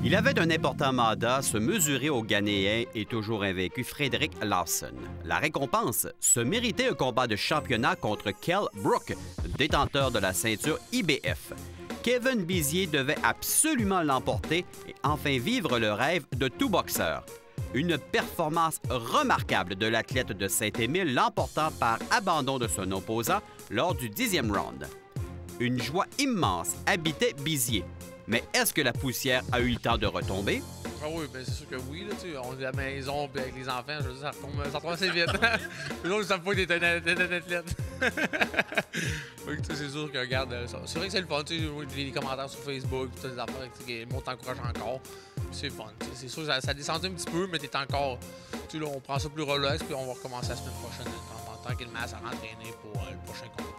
Il avait un important mandat, se mesurer au Ghanéen et toujours invaincu Frédéric Lawson. La récompense, se mériter un combat de championnat contre Kell Brook, détenteur de la ceinture IBF. Kevin Bizier devait absolument l'emporter et enfin vivre le rêve de tout boxeur. Une performance remarquable de l'athlète de Saint-Émile l'emportant par abandon de son opposant lors du 10e round. Une joie immense habitait Bizier. Mais est-ce que la poussière a eu le temps de retomber? Ah oui, bien c'est sûr que oui. Là, on est à la maison puis avec les enfants, je veux dire, ça retombe assez vite. Les autres, ils savent pas que t'es un athlète. Oui, c'est sûr que, regarde, c'est vrai que c'est le fun. Les commentaires sur Facebook, toutes les affaires, le monde t'encourage encore. C'est fun. C'est sûr que ça descend un petit peu, mais t'es encore. Là, on prend ça plus relax, puis on va recommencer la semaine prochaine, tranquillement, à s'entraîner pour le prochain combat.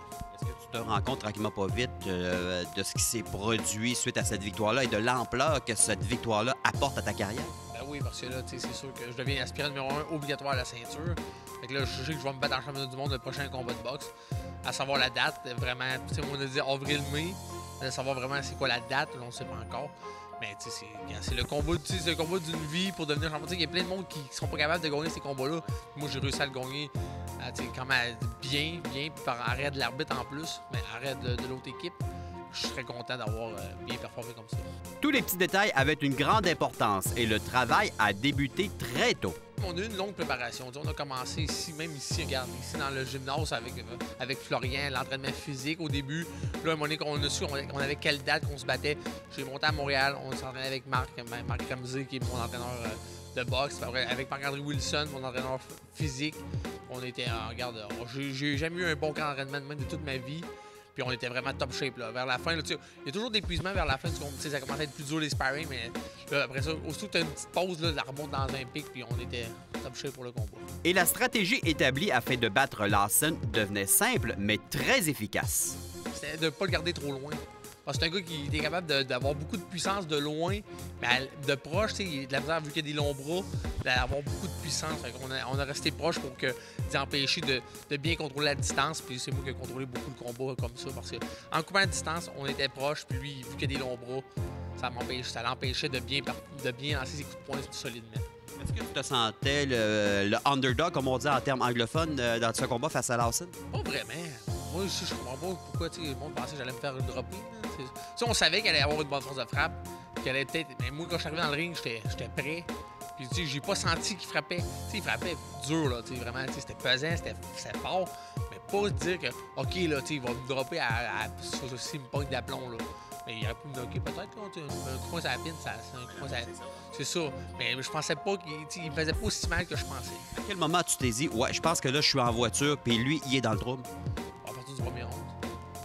Tu te rends compte tranquillement pas vite de ce qui s'est produit suite à cette victoire-là et de l'ampleur que cette victoire-là apporte à ta carrière? Ben oui, parce que là, c'est sûr que je deviens aspirant numéro 1 obligatoire à la ceinture. Fait que là, je sais que je vais me battre en championnat du monde le prochain combat de boxe. À savoir la date, vraiment, on a dit avril-mai. À savoir vraiment c'est quoi la date, on ne sait pas encore. Mais c'est le combat d'une vie pour devenir champion. Il y a plein de monde qui sont pas capables de gagner ces combats-là. Moi, j'ai réussi à le gagner quand même bien, puis par arrêt de l'arbitre en plus, mais arrêt de l'autre équipe. Je serais content d'avoir bien performé comme ça. Tous les petits détails avaient une grande importance et le travail a débuté très tôt. On a eu une longue préparation. On a commencé ici, regarde, ici dans le gymnase avec Florian, l'entraînement physique au début. Là, à un moment donné, qu'on a su, on avait quelle date qu'on se battait. J'ai monté à Montréal, on s'entraînait avec Marc Ramsey, qui est mon entraîneur de boxe, avec Marc-André Wilson, mon entraîneur physique. On était, regarde, j'ai jamais eu un bon camp d'entraînement de toute ma vie. Puis on était vraiment top shape. Là. Vers la fin, il y a toujours des épuisements vers la fin. Ça commençait à être plus dur les sparring, mais là, après ça, aussitôt que tu as une petite pause, là, la remonte dans un pic, puis on était top shape pour le combat. Et la stratégie établie afin de battre Lawson devenait simple, mais très efficace. C'était de ne pas le garder trop loin. Parce que c'est un gars qui était capable d'avoir beaucoup de puissance de loin, mais de proche, il a de la misère, vu qu'il y a des longs bras, d'avoir beaucoup de puissance. On a resté proche pour empêcher de bien contrôler la distance. Puis c'est moi qui ai contrôlé beaucoup le combat comme ça. Parce qu'en coupant la distance, on était proche. Puis lui, vu qu'il y a des longs bras, ça l'empêchait de bien lancer ses coups de poing solidement. Est-ce que tu te sentais le underdog, comme on dit en termes anglophones, dans ce combat face à Lawson? Pas vraiment. Moi aussi, je comprends pas pourquoi le monde pensait que j'allais me faire une dropper. On savait qu'elle allait avoir une bonne force de frappe. Qu'elle allait peut-être. Mais moi, quand je suis arrivé dans le ring, j'étais prêt. Puis j'ai pas senti qu'il frappait. Il frappait dur, là. Vraiment, c'était pesant, c'était fort. Mais pas dire que, OK, là, il va me dropper s'il me pogne d'aplomb, là. Mais il aurait pu me knocker peut-être, un coup de poing sur la pine, c'est ça. Mais je pensais pas qu'il faisait pas aussi mal que je pensais. À quel moment tu t'es dit, ouais, je pense que là, je suis en voiture, puis lui, il est dans le trouble? À partir du premier round.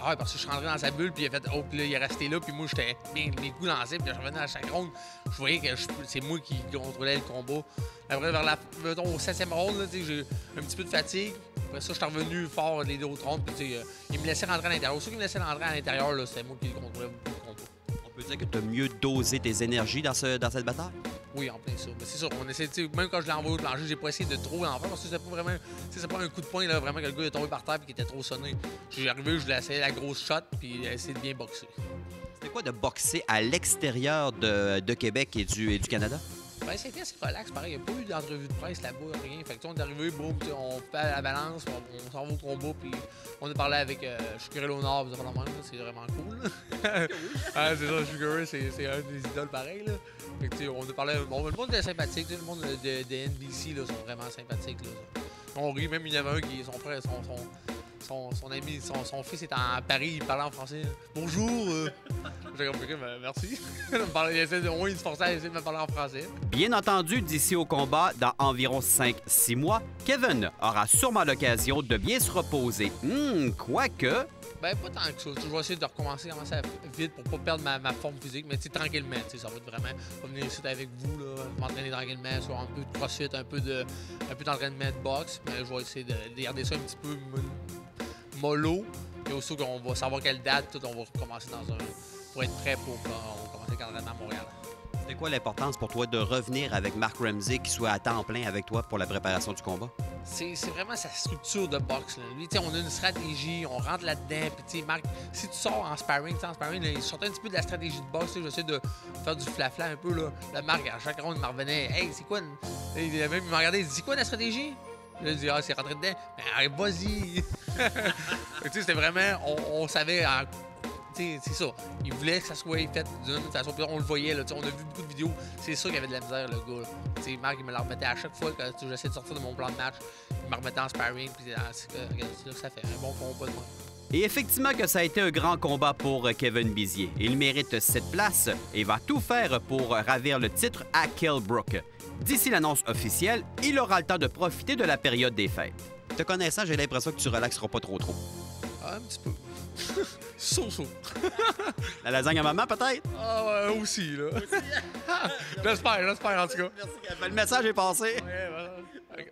Ah ouais, parce que je suis rentré dans sa bulle, puis il a fait, oh, puis là, il est resté là, puis moi, j'étais bien mes coups lancés, puis je revenais à chaque round. Je voyais que c'est moi qui contrôlais le combat. Après, au 7e round, j'ai un petit peu de fatigue. Après ça, je suis revenu fort les deux autres rounds, puis il me laissait rentrer à l'intérieur. Ceux qui me laissaient rentrer à l'intérieur, c'était moi qui contrôlais beaucoup le combat. On peut dire que tu as mieux dosé tes énergies dans cette bataille? Oui, en plein ça. Mais c'est sûr, on essaie, même quand je l'ai envoyé au plancher, j'ai pas essayé de trop en faire parce que c'était pas vraiment. C'est pas un coup de poing là, vraiment que le gars est tombé par terre et qu'il était trop sonné. J'ai arrivé, je l'ai essayé la grosse shot puis essayé de bien boxer. C'était quoi de boxer à l'extérieur de Québec et du Canada? Ben, c'était assez relax, pareil. Il n'y a pas eu d'entrevue de presse là-bas, rien. Fait que on est arrivé, boum, on fait la balance, on s'en va au combat, puis on a parlé avec Sucuré Léonard, c'est vraiment cool. Ah, c'est ça, Sucuré, c'est un des idoles pareil, là. Fait que, on a parlé. Bon, le monde est sympathique, le monde de NBC là, sont vraiment sympathiques. Là. On rit, même il y en avait un qui, son frère, son ami, son fils est en Paris, il parlait en français. Bonjour! J'ai compris, merci. Il essaie de moins, il se forçait à essayer de me parler en français. Bien entendu, d'ici au combat, dans environ 5-6 mois, Kevin aura sûrement l'occasion de bien se reposer. Quoique... Ben, pas tant que ça. Je vais essayer de recommencer vite pour pas perdre ma forme physique, mais tranquillement. Ça va être vraiment. Je vais venir ici avec vous, m'entraîner tranquillement, sur un peu de crossfit, un peu d'entraînement de boxe, mais je vais essayer de garder ça un petit peu mollo. Et aussi qu'on va savoir quelle date, on va recommencer pour être prêt pour commencer le camp d'entraînement à Montréal. C'est quoi l'importance pour toi de revenir avec Mark Ramsey qui soit à temps plein avec toi pour la préparation du combat? C'est vraiment sa structure de boxe. Là. Lui, on a une stratégie, on rentre là-dedans. Puis, Marc, si tu sors en sparring, là, il sortait un petit peu de la stratégie de boxe. J'essaie de faire du flafla un peu. Là. Le Marc, à chaque round, il me revenait. Hey, c'est quoi? Il m'a regardé, il dit, c'est quoi la stratégie? Là, il dit, ah, c'est rentré dedans. Mais vas-y! C'était vraiment, on savait. C'est ça. Il voulait que ça soit fait d'une façon. Puis on le voyait, là, on a vu beaucoup de vidéos. C'est sûr qu'il y avait de la misère, le gars. Marc, il me la remettait à chaque fois que j'essayais de sortir de mon plan de match. Il me remettait en sparring. Puis regarde, c'est là que ça fait un bon combat de moi. Et effectivement que ça a été un grand combat pour Kevin Bizier. Il mérite cette place et va tout faire pour ravir le titre à Kell Brook. D'ici l'annonce officielle, il aura le temps de profiter de la période des fêtes. Te connaissant, j'ai l'impression que tu relaxeras pas trop. Ah, un petit peu. So-so. La lasagne à maman, peut-être? Ah, ouais, aussi, là. J'espère, en tout cas. Merci, le message est passé. Ouais, voilà.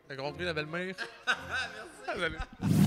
T'as compris, la belle-mère? Merci. Salut.